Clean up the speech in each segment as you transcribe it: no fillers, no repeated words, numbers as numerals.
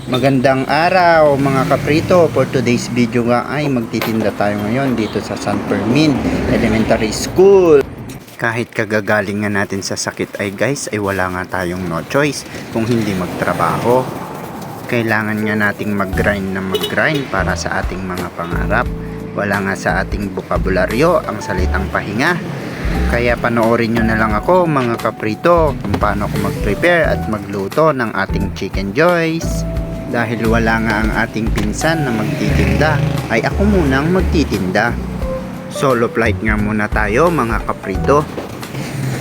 Magandang araw mga kaprito. For today's video nga ay magtitinda tayo ngayon dito sa San Fermin Elementary School. Kahit kagagaling nga natin sa sakit ay guys ay wala nga tayong no choice kung hindi magtrabaho. Kailangan nga nating mag-grind na mag-grind para sa ating mga pangarap. Wala nga sa ating bokabularyo ang salitang pahinga. Kaya panoorin nyo na lang ako mga kaprito kung paano ko mag-prepare at magluto ng ating chicken joys. Dahil wala nga ang ating pinsan na magtitinda, ay ako munang magtitinda. Solo flight nga muna tayo mga kaprito.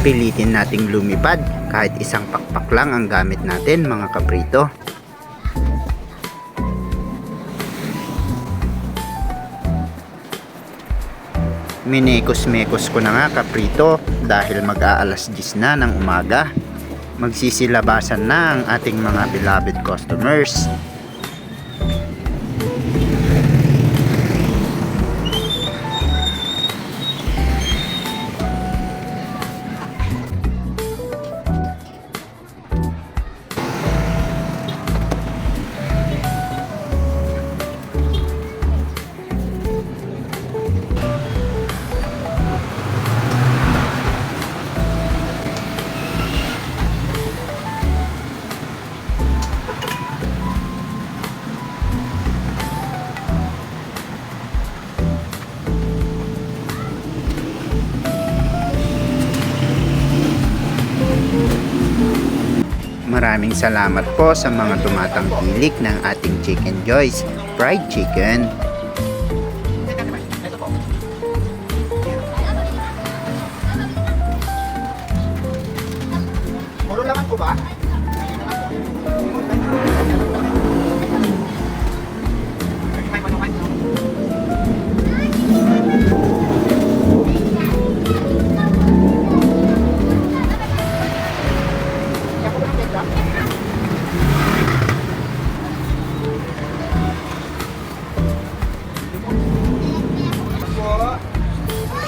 Pilitin nating lumipad kahit isang pakpak lang ang gamit natin mga kaprito. Minekos-mekos ko na nga kaprito dahil mag-aalas 10 na ng umaga. Magsisilabasan na ang ating mga beloved customers. Maraming salamat po sa mga tumatangkilik ng ating Chicken Joys Fried Chicken. Puro laman po ba?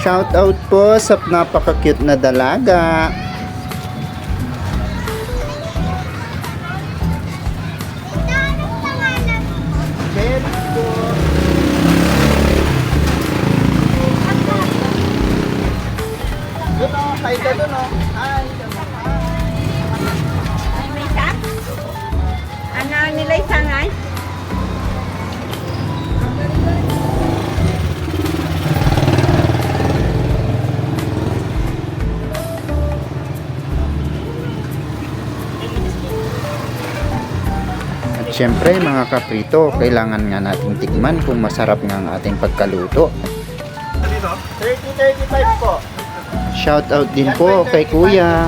Shout out po sa napaka-cute na dalaga. Very good. Doon o, kahit ka doon o. Ay, may isa? Ano nila isangay? Siyempre mga kaprito, kailangan nga nating tikman kung masarap nga ang ating pagkaluto. 30-35 po. Shout out din po kay Kuya.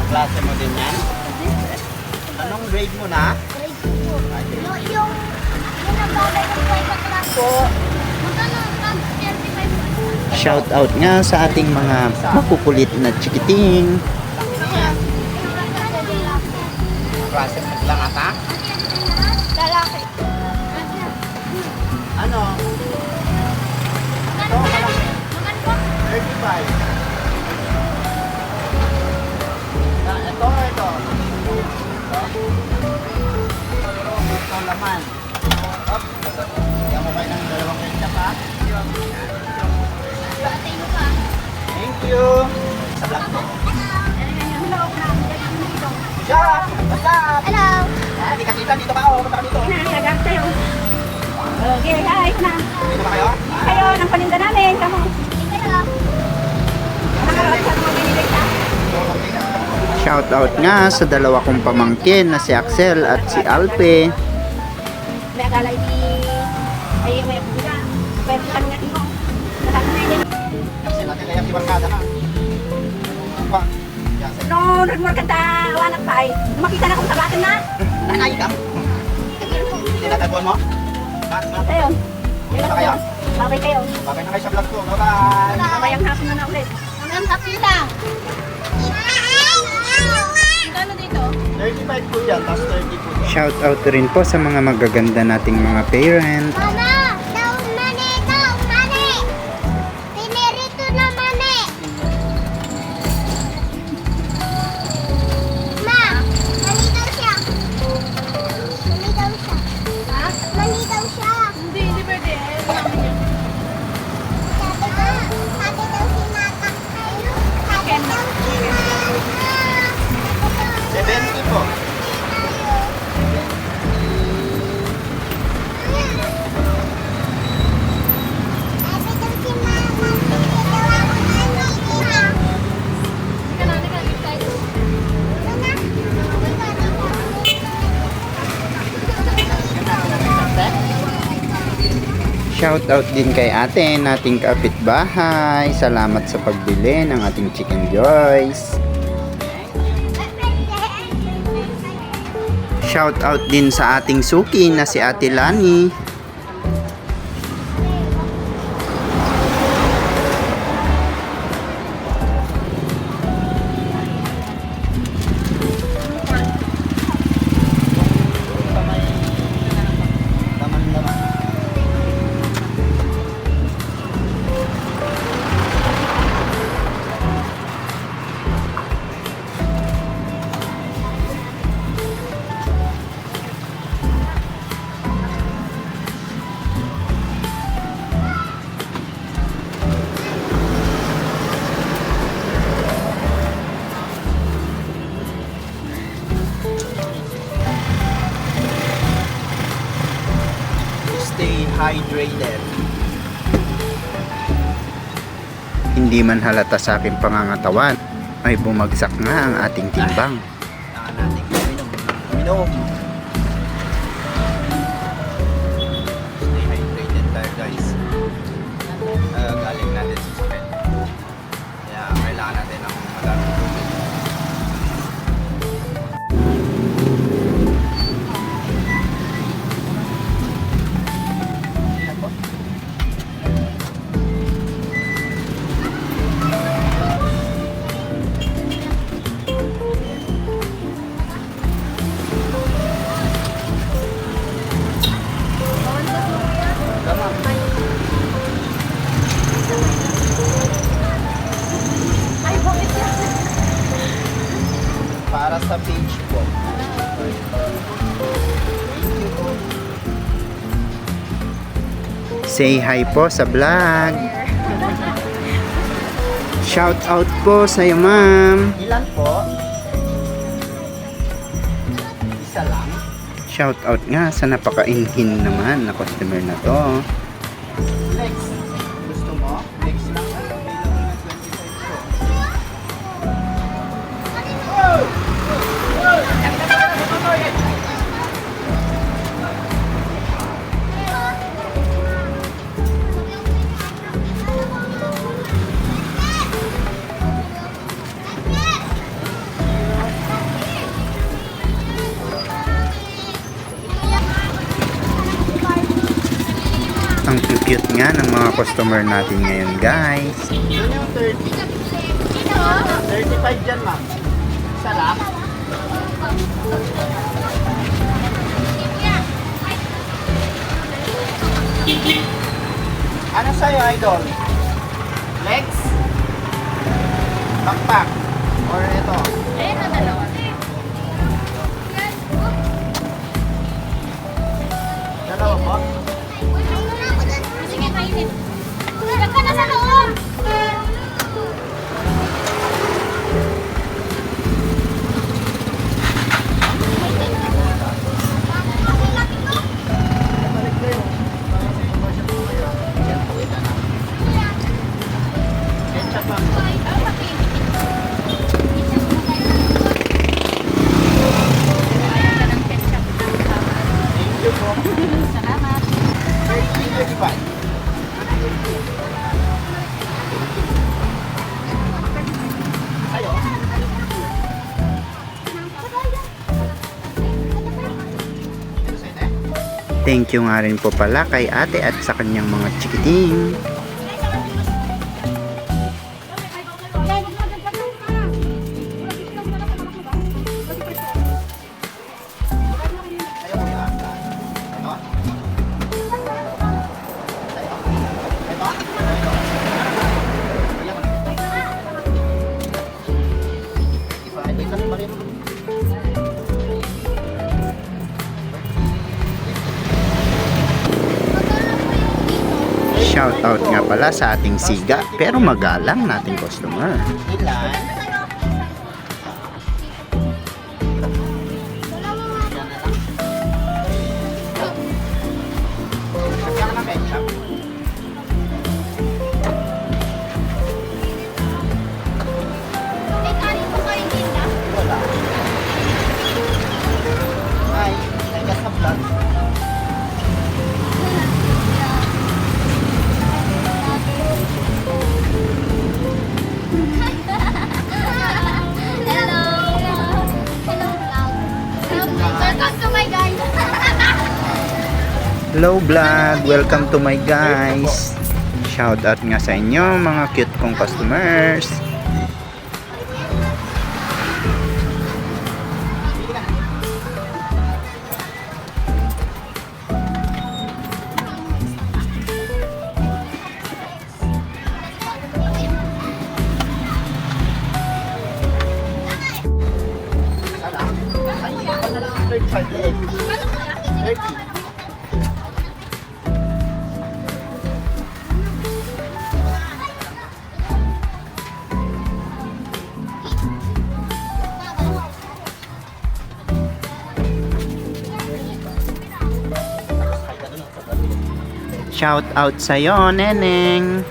Klase mo din yan? Anong grade mo na? Grade 2. Yung naglalay ng kwenta class po. Magkano? 35. Shout out nga sa ating mga makukulit na chikiting. Klase mo lang ata? Lalaki. Ano? Magan po? 35. Ito. Ito laman. Up. Yan mo kayo ng dalawang ketchup ha? Patay mo pa. Thank you. Sa vlog po. Hello. Siya! Basta! Hello. Hindi ka kita dito ka o. Punta ka dito. Nagat kayo. Okay, guys na. Dito ba kayo? Kayo, ng paninda namin. Kamo. Kayo. Nakakawat sa mga binigay ka. Shout out nga sa dalawa kong pamangkin na si Axel at si Alpe. May akala ay may pula. Pero kung ano nga tingko. Nakakamayin. Kasi natin kaya si Barkada na. Pa. No, nagmor kanta awanak pa ay. Makita na kung tabakan na. Nanay ka. Tinataguan mo? Ayun. Ano kaya? Babay kayo. Babay na kayo sa vlog ko. Bye-bye. Mamayang hapon na ulit. Hanggang hapon lang. Magkano dito? 35 po yan, tapos 30 po. Shout out rin po sa mga magaganda nating mga parents. Mama, daw mani. Pinirito na mani. Ma, mali daw siya. Mali daw siya. Ha? Mali daw siya. Hindi pwede. Sabi daw si Mata. Sabi daw si Mata. 70 po. Sabi daw si Mama. Hindi daw ako naniniha. Shout out din kay ate, nating kapitbahay. Salamat sa pagbili ng ating Chicken Joys. Shout out din sa ating suki na si Ate Lani. Stay hydrated. Hindi man halata sa aking pangangatawan, ay bumagsak nga ang ating timbang. Kailangan natin uminom. Stay hydrated tayo guys. Galing natin sa sakit. Kaya kailangan natin ng madaming tubig. Para sa page po. Say hi po sa vlog. Shout out po sa iyo, ma'am. Ilan po? Isa lang. Shout out nga sa napaka-inhin naman na customer na to. Lex, gusto mo? Lex lang. Ang cute nga ng mga customer natin ngayon, guys. Yun yung 30. 35 dyan, ma'am. Isa lang. Ano sa'yo, idol? Legs? Pakpak? Or ito? Dalawa po? Sige, kainin. Huwag ka na sa loob. Ketchup, ma'am. Thank you po. Thank you nga rin po pala kay ate at sa kanyang mga chikiting. Shout out nga pala sa ating siga pero magalang nating customer. Hello vlog, welcome to my guys. Shout out nga sa inyo mga cute kong customers. Shout out sa'yo, Neneng.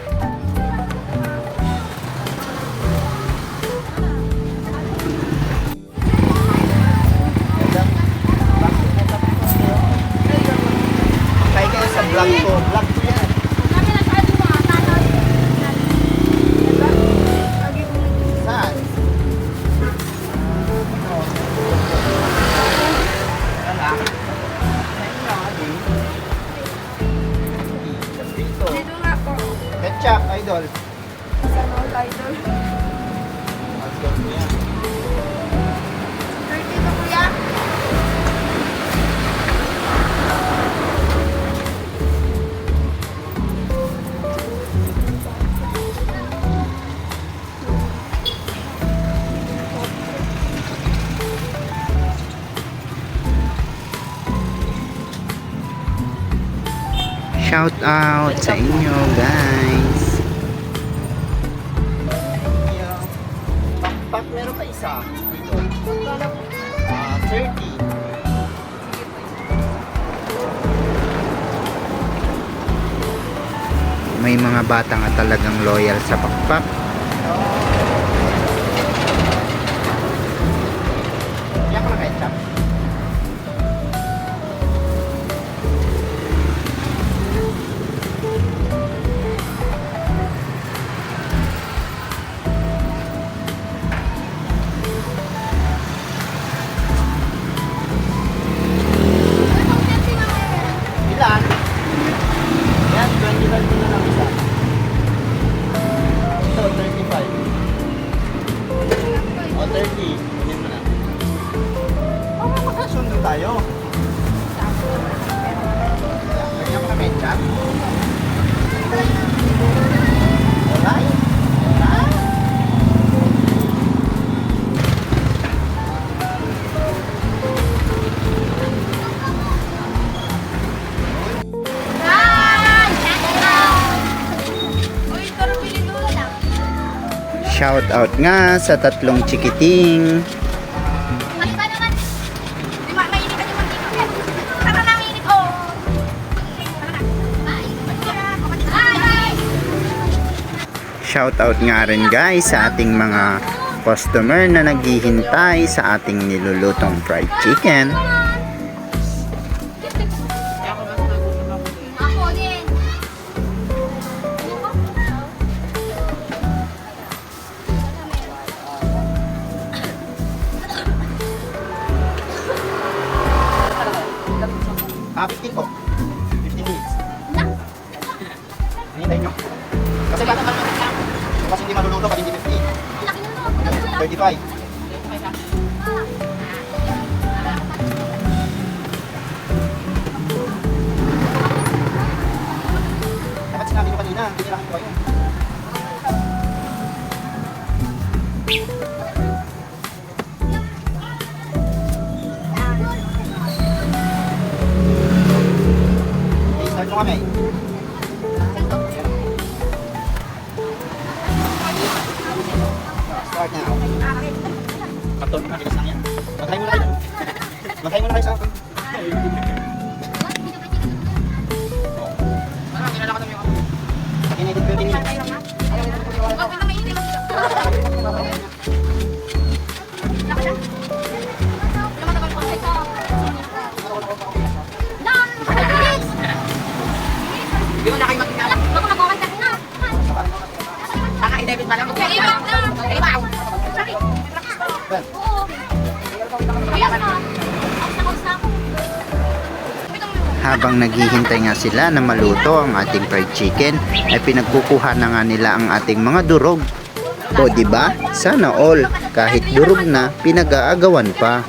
Kaya kayo sa vlog ko. Vlog ko yan. Saan? Dito nga po. Ketchup, idol. Sa North Idol. Idol mo yan. 30 to kuya. Shout out sa inyo guys. Pakpak, meron pa isa. Idol. 30. May mga bata nga talagang loyal sa pakpak. Yan ko na ketchup. Ilan? Yan, 20 lang muna lang isa. Ito, 35. O, 30. Kunin mo na. Oh, makasundo tayo. Kanya ko na ketchup. Alright. Uy, ito rin pinilula lang. Shout out nga sa tatlong chikiting. Ano ba naman? Di ba, mainit ka naman dito yan. Tara na, mainit. Oh. Tara na. Bye. Shout out nga rin guys sa ating mga customer na naghihintay sa ating nilulutong fried chicken. Ako din. Kapti ko. hintayin nyo. Kasi bata pa naman lang. Kasi hindi maluluto pag hindi 50. 35. Dapat sinabi ko kanina, hindi lang ko kayo. Okay, start mo kami. Start now. Patol, mabilis lang yan. Maghay mo na kayo. Maghay mo na kayo sa akin. Parang kinala ko naman yung ako. Kinedit ko din yun. Hindi mo na kayo magkakala. David pa lang. Habang naghihintay nga sila na maluto ang ating fried chicken, ay pinagkukuha na nga nila ang ating mga durog. O di ba? Sana all, kahit durog na, pinag-aagawan pa.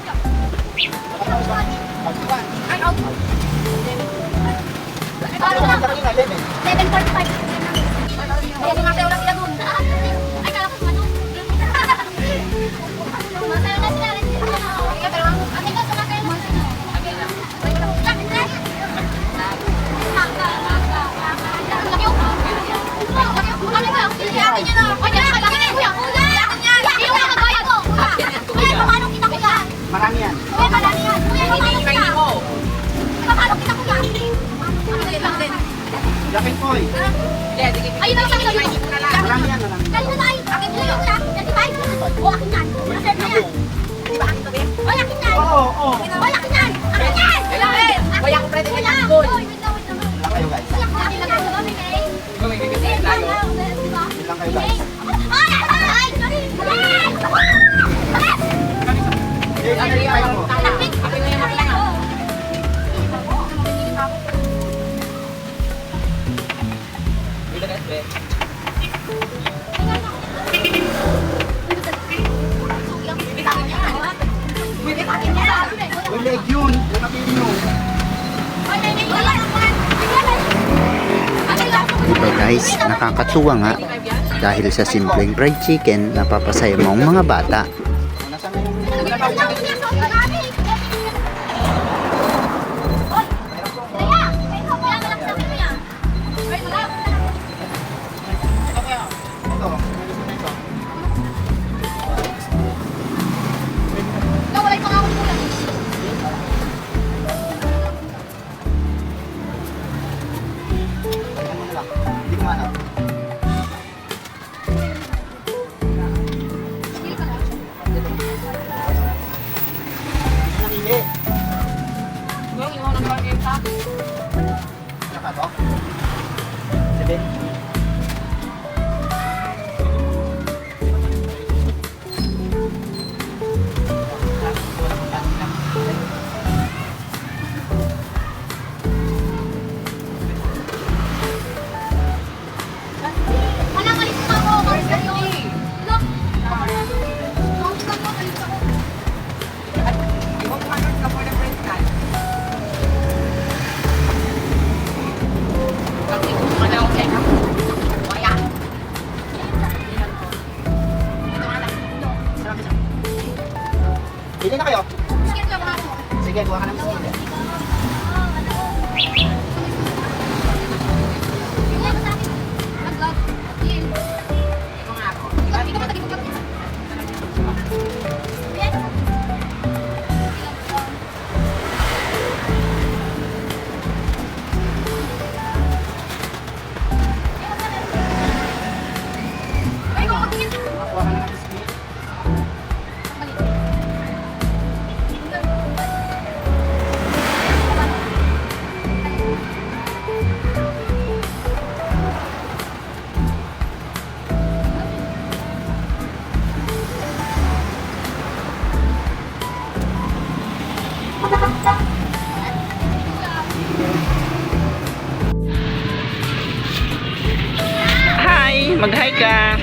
Marami yan. Lapit ko eh. Ayun na lang sabi ko. Marami yan, marami. Kanina na ay. Akin na yung lang. Yan, di ba? O, akin yan. Nasaan na yan? Di ba akin to, be? O, akin yan. Oo, oo. O, akin yan. Akin yan. Kaya ako pwede Wala. kanyang goal. Oy, wait lang, wait lang. Ilang kayo guys? Wala ko. Akin lang ako, Mami, May. Wait lang, di ba? Ilang kayo guys? Ay, ay, sorry. Ano yung kayo mo? Akin na yung akin lang. Uy, leg yun. Yung napili nyo. Di ba guys, nakakatuwa nga. Dahil sa simpleng fried chicken, napapasaya mo ang mga bata. Nasaan na yung... Ito. Ano lang? Hindi ko manap. Namili. Ano ka to? 7. ka.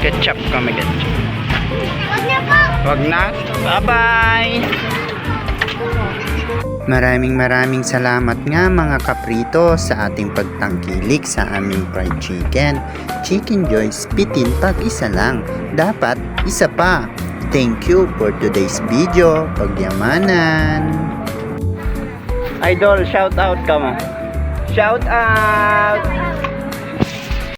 Ketchup kami, ketchup. Huwag na po. Wag na. Bye-bye. Maraming salamat nga mga kaprito sa ating pagtangkilik sa aming fried chicken. Chicken Joy's pitin pag isa lang. Dapat isa pa. Thank you for today's video. Pagyamanan. Idol, shout out ka mo. Shout out.